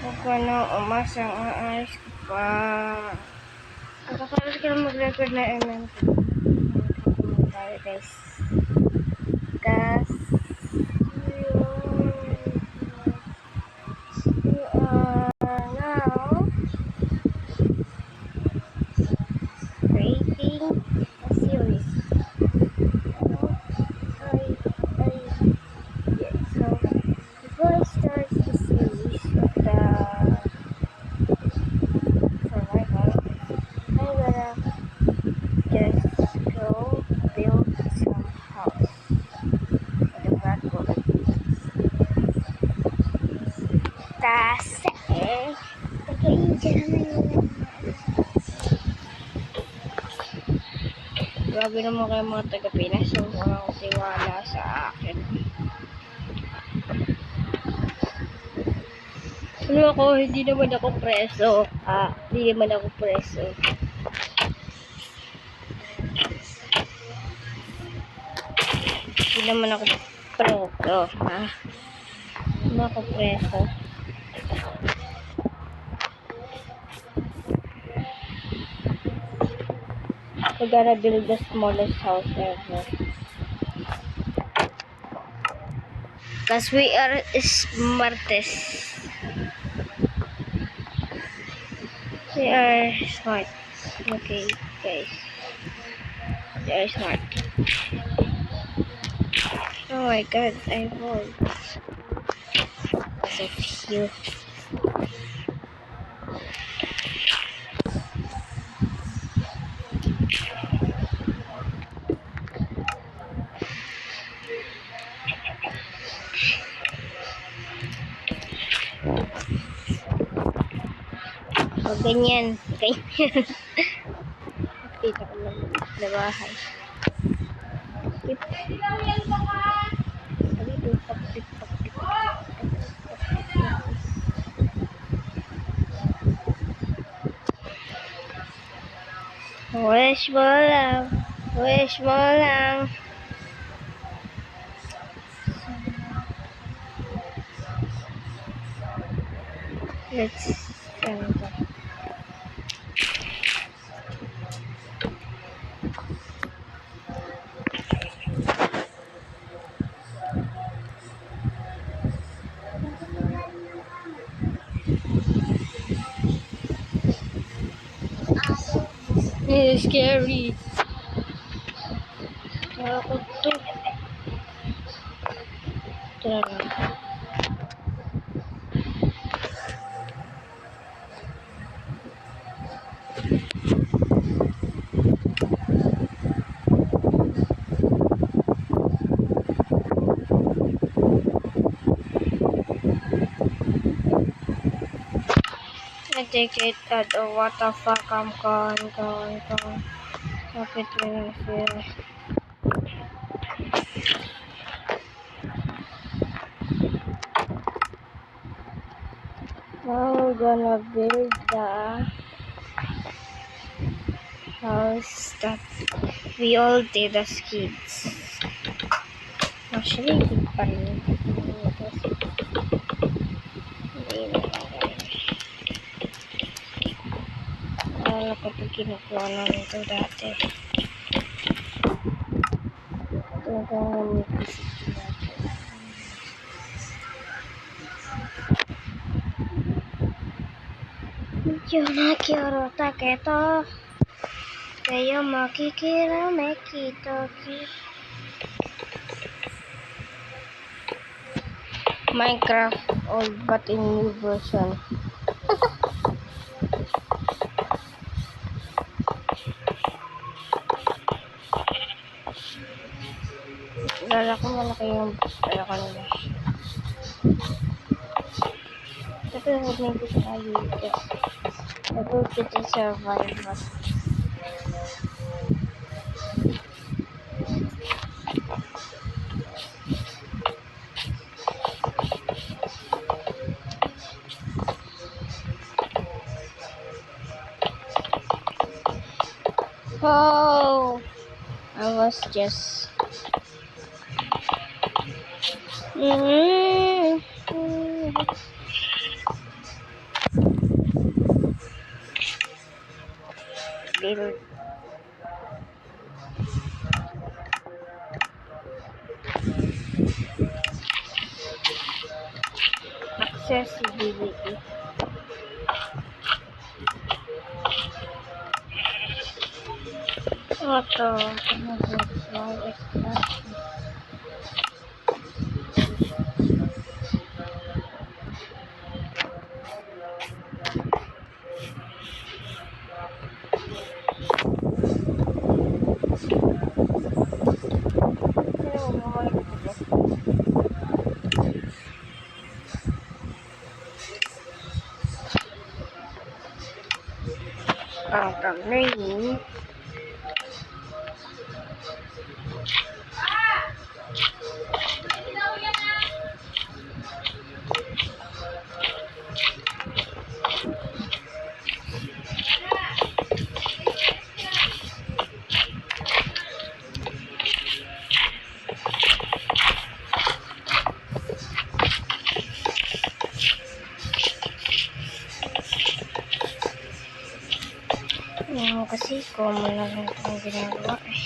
Kung ano, umasang aayos ko pa. Nakakaroon ko na mag-record na MMK. Tayo guys. Gas. We are now creating a series. Yeah. So, before I start the series of the survival, I'm gonna just go build some house at the back of it. Kasi, nag-i-enjoy naman yun. Grabe naman kayo mga taga-Pinas, so walang tiwala sa akin. Ano ako, hindi naman ako preso. Hindi naman ako preso. Hindi naman ako preso, ha? Hindi naman ako preso. We're gonna build the smallest house ever. Because we are smartest. We are smart. Okay, guys. We are smart. Oh my god, I won. Because of you. O, ganyan. Ganyan. Kita ko lang na bahay. Tip. Wish mo lang. Wish mo lang. Let's send that. It's scary. Takot to. Tara lang. I take it at what the fuck I'm going. Kapit lang sila. Now we're gonna build the house that we all did as kids. Actually, hindi pa rin. Wala ko ito kinukuha namin ito dati. Ito na kung medyo nakirota keto. Kaya makikira mekito. Minecraft old but in new version. Malaki yung ko nila. Tapi huwag na ito sa ayuda. Ito ito survival. Oh, I was just shield. Accessibility. Ito. Ang thumbnail. Kasi common na lang itong ginagawa eh.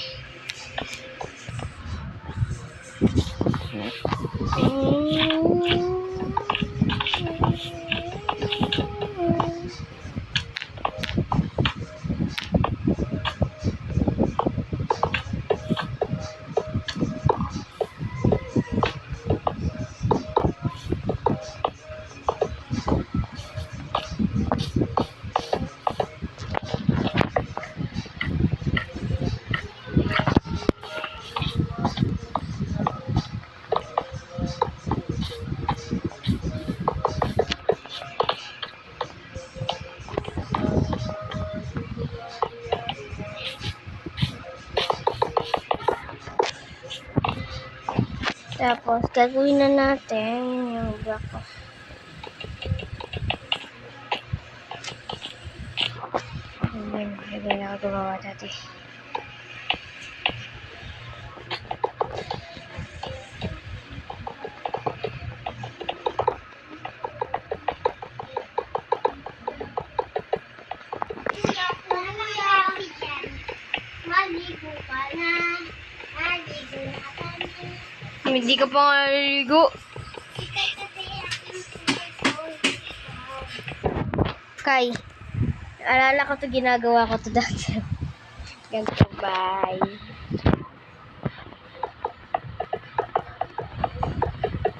Tapos, gagawin na natin yung block. Ayan, hindi na ako gumawa dati. Hindi ka pa nga naliligo. Kai, alala ko to, ginagawa ko to dati. Ganito, bye.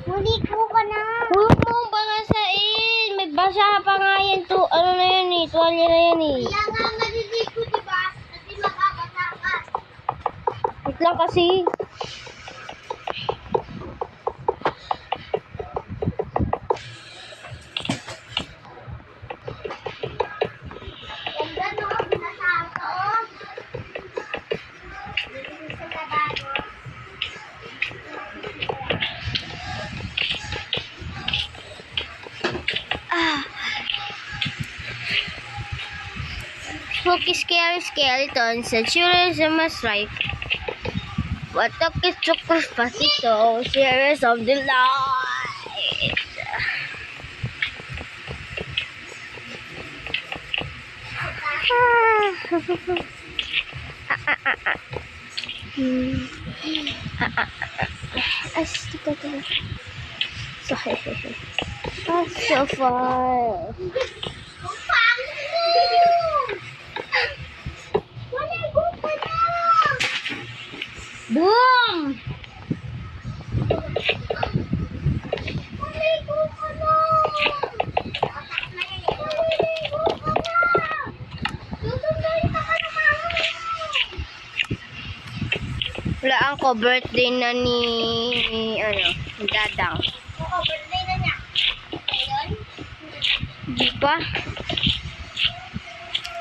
Maligo ka na. Huwag mong bangasain. May basa pa nga yan to. Ano na yan eh? Tuwalya na yan eh. Kaya nga maliligo, diba? Kasi makakata ka. Wait lang kasi. Ganda no, binasato. Niligo sa lababo. Spooky, scary skeletons and children must right. What took it took us past so serious of the light. Astaga. Sorry. That's so far. Ang pangit mo! Maligo ka na! Boom! Maligo ka na! Maligo ka na! Susunduin ka na mama mo! Wala ko birthday na ni Dadang. Oo, birthday na niya. Ngayon? Di ba?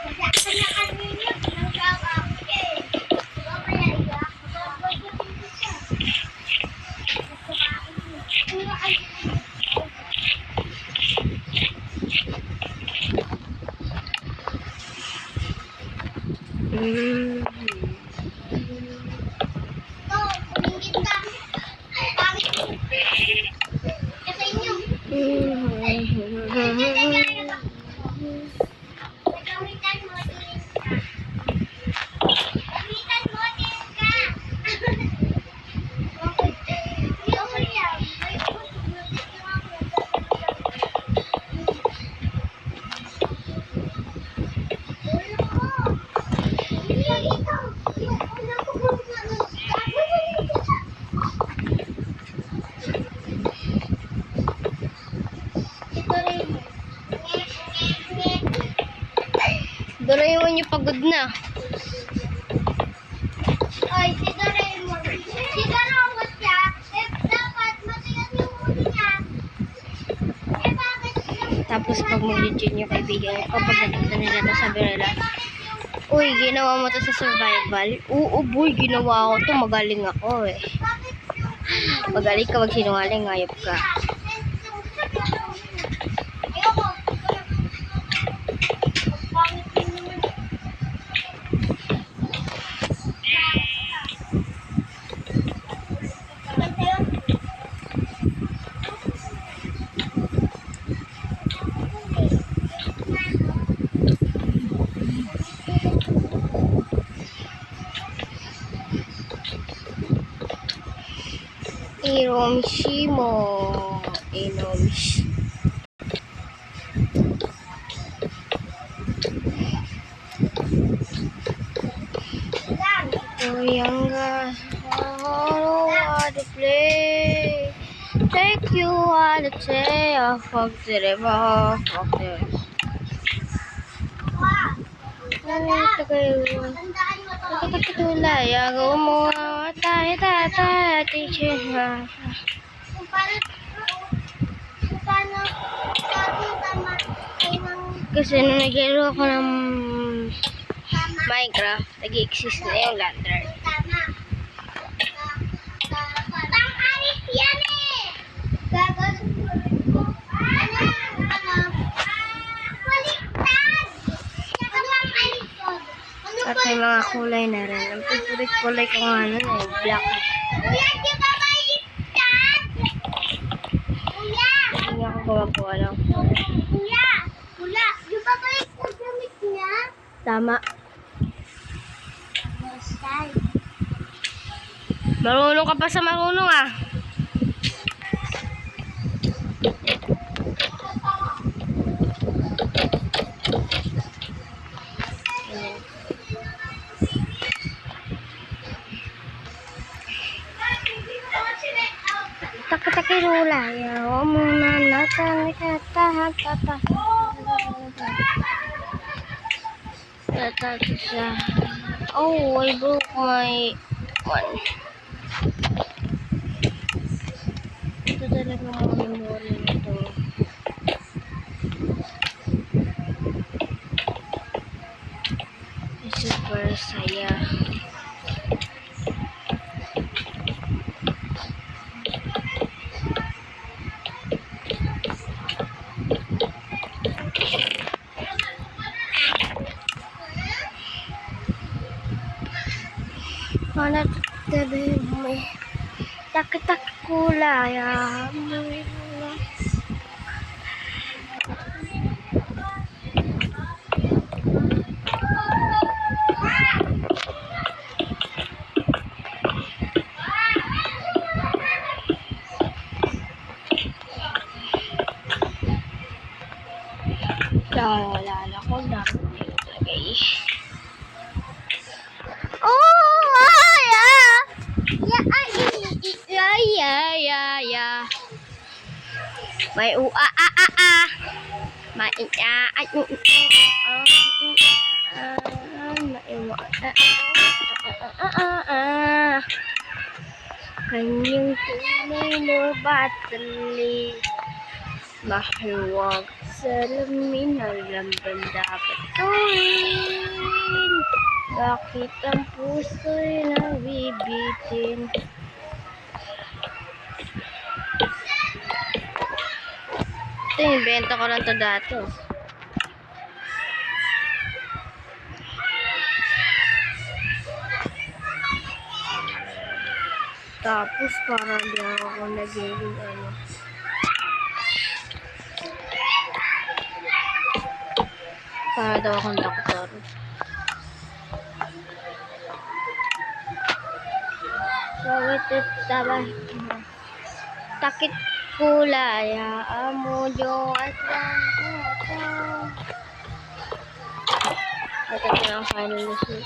Magkakasal na kanina. Nagkakakit eh. Diba kaya iya? Magkakasal siya. Puro ay... Ito, kumingit ka. Pangit mo. Kasi inyo. Nagkamitan mo din ka. Doraemon yung pagod na. Oy, si Doraemon. Si Doraemon siya, eh, dapat matigas yung ulo niya. Eh, bakit yung... Tapos pag mag-legit yung kaibigan ko, pag nakita nila to, sabi nila, uy, ginawa mo to sa survival? Oo, boy, ginawa ko to. Magaling ako eh. Magaling ka, wag sinungaling, hayop ka. Ayoko. Pangit yun naman. Basta yun. Iromshimo. Inomshi. Younger, I to play. Take you on the tail, fuck the river, fuck the. Wow. Ito kayo. Tandaan mo to. Pagkakatulay, agaw mo tayo teacher. Kung paano sabi tama ay ng Kasi nung naglaro ako ng tama. Minecraft, nag-exist na yung lantern. Tama. Pang-alis yan eh! Gagal. Baliktad! Tsaka pang-alis yun. Ano At ba? may mga kulay na rin. Ang favorite kulay ko nga nun eh, black. Kuya, di ba baliktad? Kuya! Hindi ako gumagawa ng Kuya! Kuya! Di ba baliktad gamit niya? tama. Bastard. Marunong ka pa sa marunong ah. Ayan. Takirula, yaw mo na natin ikatahan siya. Oh, I broke my one. Ito talaga mga memory nito. Super saya. Mana tabi mo tak kulay Naalala ko na lagay. Oh, yeah. Yeah. May May kanyang tunay na batali. Mahiwag sa lamin, alam ba dapat gawin? Bakit ang puso'y nabibitin? Ito, invento ko lang to dati. Tapos parang di ako nagiging ano. Para daw akong doktor. Bawat tabay. Takit kulay. Amo yung atang. Ito na ang final result.